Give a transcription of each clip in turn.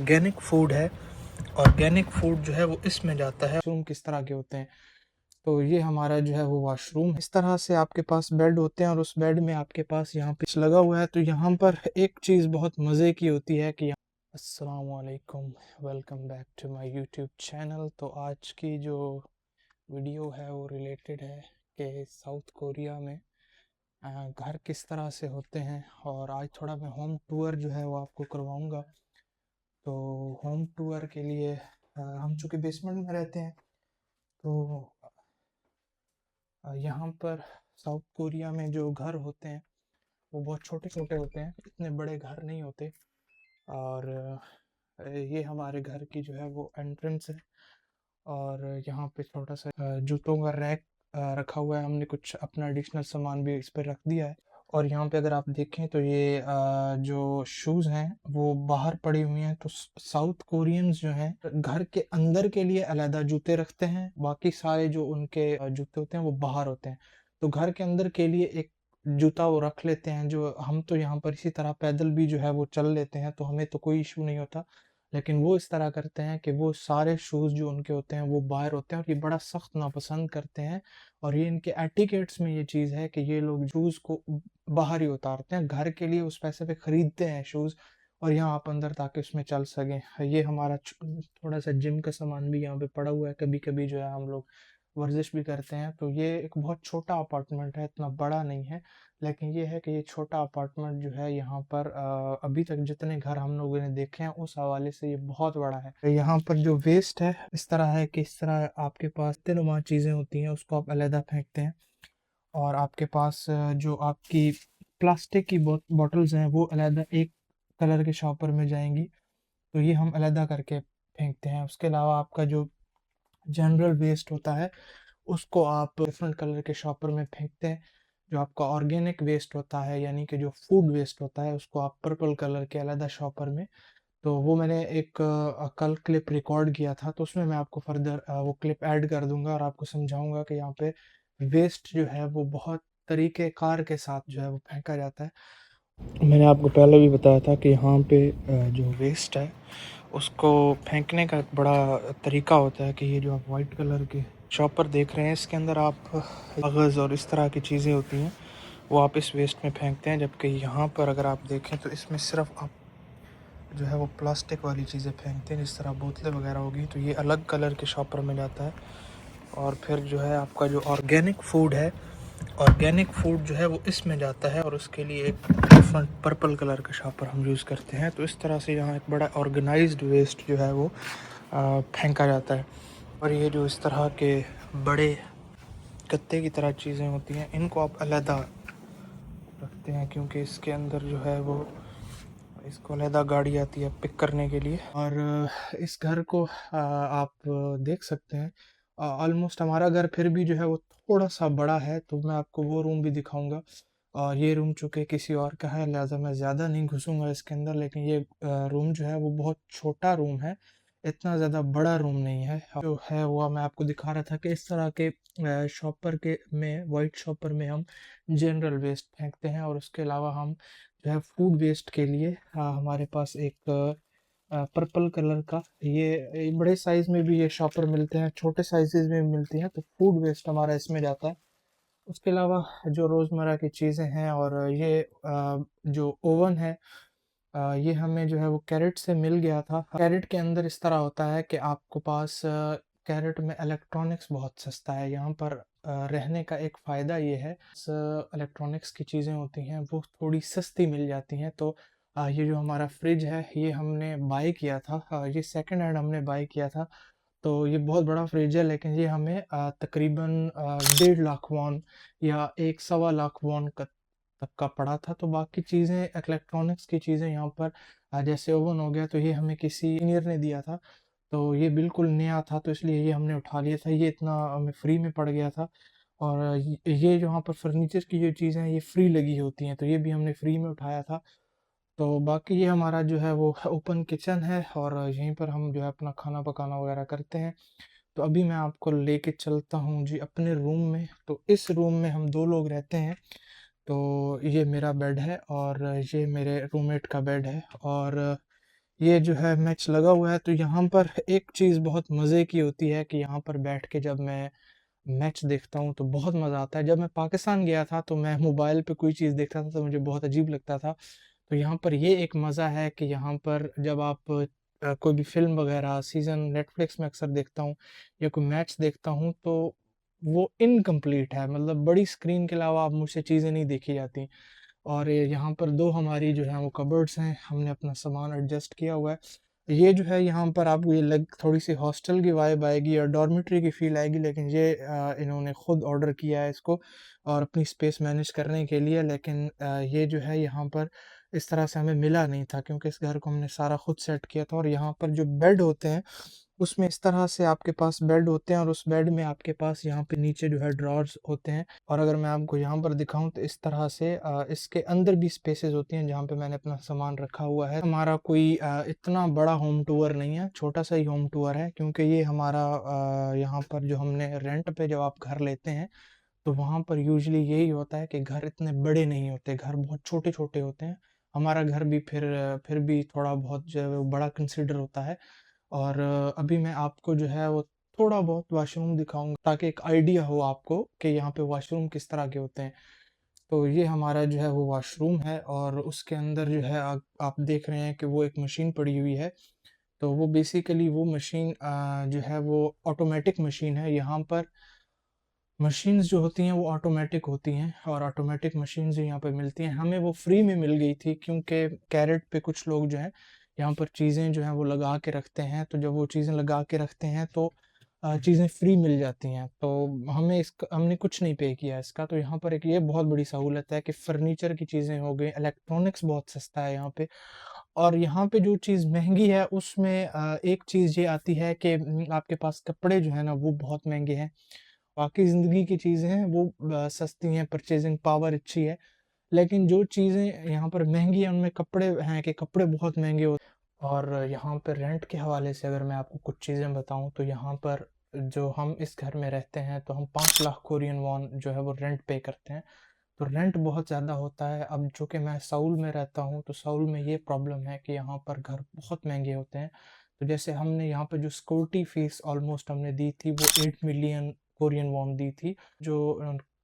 Organic food है। Organic food जो है वो इसमें जाता है। वॉशरूम किस तरह के होते हैं, तो ये हमारा जो है वो वॉशरूम। इस तरह से आपके पास बेड होते हैं और उस बेड में आपके पास यहाँ पे लगा हुआ है। तो यहाँ पर एक चीज़ बहुत मज़े की होती है कि अस्सलाम वालेकुम, welcome back to my YouTube channel. तो आज की जो वीडियो है वो रिलेटेड है कि साउथ कोरिया में घर किस तरह से होते हैं। और आज थोड़ा मैं होम टूर जो है वो आपको करवाऊँगा। तो होम टूर के लिए हम चूँकि बेसमेंट में रहते हैं, तो यहाँ पर साउथ कोरिया में जो घर होते हैं वो बहुत छोटे छोटे होते हैं, इतने बड़े घर नहीं होते। और ये हमारे घर की जो है वो एंट्रेंस है। और यहाँ पे छोटा सा जूतों का रैक रखा हुआ है। हमने कुछ अपना एडिशनल सामान भी इस पर रख दिया है। और यहाँ पे अगर आप देखें तो ये जो शूज़ हैं वो बाहर पड़ी हुई हैं। तो साउथ कोरियंस जो हैं घर के अंदर के लिए अलग जूते रखते हैं, बाकी सारे जो उनके जूते होते हैं वो बाहर होते हैं। तो घर के अंदर के लिए एक जूता वो रख लेते हैं। जो हम तो यहाँ पर इसी तरह पैदल भी जो है वो चल लेते हैं, तो हमें तो कोई इशू नहीं होता। लेकिन वो इस तरह करते हैं कि वो सारे शूज़ जो उनके होते हैं वो बाहर होते हैं, और ये बड़ा सख्त नापसंद करते हैं। और ये इनके एटिकेट्स में ये चीज़ है कि ये लोग शूज़ को बाहर ही उतारते हैं। घर के लिए उस पैसे पे ख़रीदते हैं शूज़, और यहाँ आप अंदर ताकि उसमें चल सकें। ये हमारा थोड़ा सा जिम का सामान भी यहाँ पे पड़ा हुआ है। कभी कभी जो है हम लोग वर्जिश भी करते हैं। तो ये एक बहुत छोटा अपार्टमेंट है, इतना बड़ा नहीं है। लेकिन ये है कि ये छोटा अपार्टमेंट जो है यहाँ पर अभी तक जितने घर हम लोगों ने देखे हैं उस हवाले से ये बहुत बड़ा है। यहाँ पर जो वेस्ट है इस तरह है कि इस तरह आपके पास तिनुमा चीज़ें होती हैं, उसको आप अलहदा फेंकते हैं। और आपके पास जो आपकी प्लास्टिक की बॉटल्स हैं वो अलहदा एक कलर के शॉपर में जाएंगी, तो ये हम अलहदा करके फेंकते हैं। उसके अलावा आपका जो जनरल वेस्ट होता है उसको आप डिफरेंट कलर के शॉपर में फेंकते हैं। जो आपका ऑर्गेनिक वेस्ट होता है यानी कि जो फूड वेस्ट होता है उसको आप पर्पल कलर के अलग शॉपर में। तो वो मैंने एक कल क्लिप रिकॉर्ड किया था, तो उसमें मैं आपको फर्दर वो क्लिप ऐड कर दूंगा और आपको समझाऊंगा कि यहाँ पे वेस्ट जो है वो बहुत तरीके कार के साथ जो है वो फेंका जाता है। मैंने आपको पहले भी बताया था कि यहाँ पे जो वेस्ट है उसको फेंकने का एक बड़ा तरीका होता है कि ये जो आप वाइट कलर के चॉपर देख रहे हैं इसके अंदर आप कागज़ और इस तरह की चीज़ें होती हैं वो आप इस वेस्ट में फेंकते हैं। जबकि यहाँ पर अगर आप देखें तो इसमें सिर्फ आप जो है वो प्लास्टिक वाली चीज़ें फेंकते हैं, जिस तरह बोतलें वगैरह होगी तो ये अलग कलर के शॉपर में जाता है। और फिर जो है आपका जो ऑर्गेनिक फूड है, ऑर्गेनिक फूड जो है वो इसमें जाता है, और उसके लिए एक डिफरेंट पर्पल कलर का शॉपर हम यूज़ करते हैं। तो इस तरह से यहाँ एक बड़ा ऑर्गेनाइज्ड वेस्ट जो है वो फेंका जाता है। और ये जो इस तरह के बड़े गत्ते की तरह चीज़ें होती हैं इनको आप अलहदा रखते हैं, क्योंकि इसके अंदर जो है वो इसको अलहदा गाड़ी आती है पिक करने के लिए। और इस घर को आप देख सकते हैं ऑलमोस्ट हमारा घर फिर भी जो है वो थोड़ा सा बड़ा है, तो मैं आपको वो रूम भी दिखाऊंगा। और ये रूम चूँकि किसी और का है लिहाजा मैं ज़्यादा नहीं घुसूंगा इसके अंदर। लेकिन ये रूम जो है वो बहुत छोटा रूम है, इतना ज़्यादा बड़ा रूम नहीं है। जो है वो मैं आपको दिखा रहा था कि इस तरह के शॉपर के में वाइट शॉपर में हम जनरल वेस्ट फेंकते हैं। और उसके अलावा हम जो है फूड वेस्ट के लिए हमारे पास एक पर्पल कलर का ये बड़े साइज़ में भी ये शॉपर मिलते हैं, छोटे साइजेस में भी मिलती हैं। तो फूड वेस्ट हमारा इसमें जाता है। उसके अलावा जो रोज़मर्रा की चीज़ें हैं, और ये जो ओवन है ये हमें जो है वो कैरेट से मिल गया था। कैरेट के अंदर इस तरह होता है कि आपको पास कैरेट में इलेक्ट्रॉनिक्स बहुत सस्ता है। यहाँ पर रहने का एक फ़ायदा ये है, इलेक्ट्रॉनिक्स की चीज़ें होती हैं वो थोड़ी सस्ती मिल जाती हैं। तो ये जो हमारा फ्रिज है ये हमने बाय किया था, ये सेकंड हैंड हमने बाय किया था। तो ये बहुत बड़ा फ्रिज है, लेकिन ये हमें तकरीबन 1.5 लाख वॉन या 1 सवा लाख वॉन तक का पड़ा था। तो बाकी चीज़ें इलेक्ट्रॉनिक्स की चीज़ें यहाँ पर जैसे ओवन हो गया तो ये हमें किसी इंजीनियर ने दिया था, तो ये बिल्कुल नया था, तो इसलिए ये हमने उठा लिया था। ये इतना हमें फ्री में पड़ गया था। और ये जो यहाँ पर फर्नीचर की जो चीज़ें हैं ये फ्री लगी होती हैं, तो ये भी हमने फ्री में उठाया था। तो बाकी ये हमारा जो है वो ओपन किचन है, और यहीं पर हम जो है अपना खाना पकाना वगैरह करते हैं। तो अभी मैं आपको लेके चलता हूँ जी अपने रूम में। तो इस रूम में हम 2 लोग रहते हैं। तो ये मेरा बेड है और ये मेरे रूममेट का बेड है। और ये जो है मैच लगा हुआ है, तो यहाँ पर एक चीज़ बहुत मज़े की होती है कि यहाँ पर बैठ के जब मैं मैच देखता हूँ तो बहुत मज़ा आता है। जब मैं पाकिस्तान गया था तो मैं मोबाइल पे कोई चीज़ देखता था तो मुझे बहुत अजीब लगता था। तो यहाँ पर ये एक मज़ा है कि यहाँ पर जब आप कोई भी फ़िल्म वग़ैरह सीज़न नेटफ्लिक्स में अक्सर देखता हूँ या कोई मैच देखता हूँ तो वो इनकम्प्लीट है, मतलब बड़ी स्क्रीन के अलावा अब मुझसे चीज़ें नहीं देखी जाती। और यहाँ पर 2 हमारी जो है वो कबर्ड्स हैं, हमने अपना सामान एडजस्ट किया हुआ है। ये जो है यहाँ पर आपको ये लग थोड़ी-सी हॉस्टल की वाइब आएगी और डॉर्मेटरी की फ़ील आएगी, लेकिन ये इन्होंने खुद ऑर्डर किया है इसको और अपनी स्पेस मैनेज करने के लिए, लेकिन ये जो है यहाँ पर इस तरह से हमें मिला नहीं था क्योंकि इस घर को हमने सारा खुद सेट किया था। और यहाँ पर जो बेड होते हैं, उसमें इस तरह से आपके पास बेड होते हैं और उस बेड में आपके पास यहाँ पे नीचे जो है ड्रॉर्स होते हैं। और अगर मैं आपको यहाँ पर दिखाऊँ तो इस तरह से इसके अंदर भी स्पेसेस होती हैं जहाँ पे मैंने अपना सामान रखा हुआ है। हमारा कोई इतना बड़ा होम टूर नहीं है, छोटा-सा ही होम टूर है क्योंकि ये हमारा यहाँ पर जो हमने रेंट पे जब आप घर लेते हैं, तो वहाँ पर यूजुअली यही होता है कि घर इतने बड़े नहीं होते, घर बहुत छोटे-छोटे होते हैं। हमारा घर भी फिर भी थोड़ा बहुत जो है वो बड़ा कंसीडर होता है। और अभी मैं आपको जो है वो थोड़ा बहुत वॉशरूम दिखाऊँगा ताकि एक आइडिया हो आपको कि यहाँ पे वॉशरूम किस तरह के होते हैं। तो ये हमारा जो है वो वॉशरूम है और उसके अंदर जो है आप देख रहे हैं कि वो एक मशीन पड़ी हुई है। तो वो बेसिकली वो मशीन जो है वो ऑटोमेटिक मशीन है। यहाँ पर मशीन्स जो होती हैं वो ऑटोमेटिक होती हैं और ऑटोमेटिक मशीन्स यहाँ पे मिलती हैं। हमें वो फ्री में मिल गई थी क्योंकि कैरेट पे कुछ लोग जो हैं यहाँ पर चीज़ें जो हैं वो लगा के रखते हैं। तो जब वो चीज़ें लगा के रखते हैं तो चीज़ें फ्री मिल जाती हैं। तो हमने कुछ नहीं पे किया इसका। तो यहाँ पर एक ये बहुत बड़ी सहूलत है कि फर्नीचर की चीज़ें हो गई, इलेक्ट्रॉनिक्स बहुत सस्ता है यहाँ पे। और यहाँ पे जो चीज़ महँगी है उसमें एक चीज़ ये आती है कि आपके पास कपड़े जो हैं ना वो बहुत महँगे हैं। बाकी ज़िंदगी की चीज़ें हैं वो सस्ती हैं, परचेज़िंग पावर अच्छी है। लेकिन जो चीज़ें यहाँ पर महँगी हैं उनमें कपड़े हैं कि कपड़े बहुत महँगे होते हैं। और यहाँ पे रेंट के हवाले से अगर मैं आपको कुछ चीज़ें बताऊँ तो यहाँ पर जो हम इस घर में रहते हैं तो हम 5 लाख कोरियन वॉन जो है वो रेंट पे करते हैं। तो रेंट बहुत ज़्यादा होता है। अब चूँकि मैं सऊल में रहता हूँ, तो सऊल में ये प्रॉब्लम है कि यहाँ पर घर बहुत महँगे होते हैं। तो जैसे हमने यहाँ पे जो सिक्योरिटी फ़ीस ऑलमोस्ट हमने दी थी, वो 8 मिलियन कोरियन वॉन दी थी। जो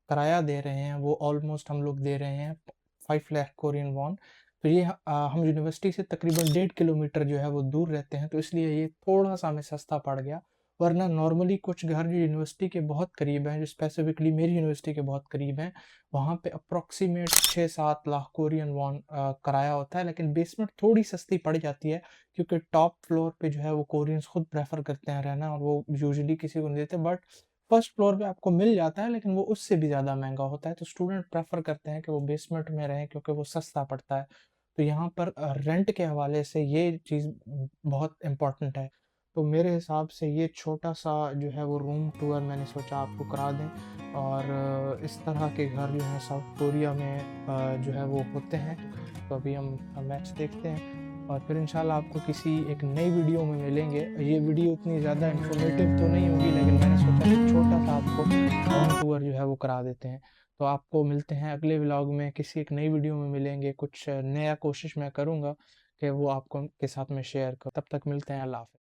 किराया दे रहे हैं, वो ऑलमोस्ट हम लोग दे रहे हैं 5 लाख कोरियन वॉन। तो ये हम यूनिवर्सिटी से तकरीबन 1.5 किलोमीटर जो है वो दूर रहते हैं, तो इसलिए ये थोड़ा-सा हमें सस्ता पड़ गया। वरना नॉर्मली कुछ घर जो यूनिवर्सिटी के बहुत करीब हैं, जो स्पेसिफ़िकली मेरी यूनिवर्सिटी के बहुत करीब हैं, वहाँ पे अप्रॉक्सिमेट 6-7 लाख कोरियन वॉन किराया होता है। लेकिन बेसमेंट थोड़ी सस्ती पड़ जाती है क्योंकि टॉप फ्लोर पे जो है वो कोरियंस खुद प्रेफ़र करते हैं रहना और वो यूजुअली किसी को नहीं देते। बट फर्स्ट फ्लोर पे आपको मिल जाता है लेकिन वो उससे भी ज़्यादा महँगा होता है। तो स्टूडेंट प्रेफ़र करते हैं कि वो बेसमेंट में रहें क्योंकि वो सस्ता पड़ता है। तो यहाँ पर रेंट के हवाले से ये चीज़ बहुत इम्पोर्टेंट है। तो मेरे हिसाब से ये छोटा-सा जो है वो रूम टूर मैंने सोचा आपको करा दें। और इस तरह के घर जो हैं साउथ कोरिया में जो है वो होते हैं। तो अभी हम मैच देखते हैं और फिर इंशाल्लाह आपको किसी एक नई वीडियो में मिलेंगे। ये वीडियो उतनी ज़्यादा इन्फॉर्मेटिव तो नहीं होगी लेकिन मैंने सोचा एक छोटा-सा आपको होम टूर जो है वो करा देते हैं। तो आपको मिलते हैं अगले व्लॉग में, किसी एक नई वीडियो में मिलेंगे। कुछ नया कोशिश मैं करूँगा कि वो आपको के साथ में शेयर करूँ। तब तक मिलते हैं, अल्लाह हाफ़िज़।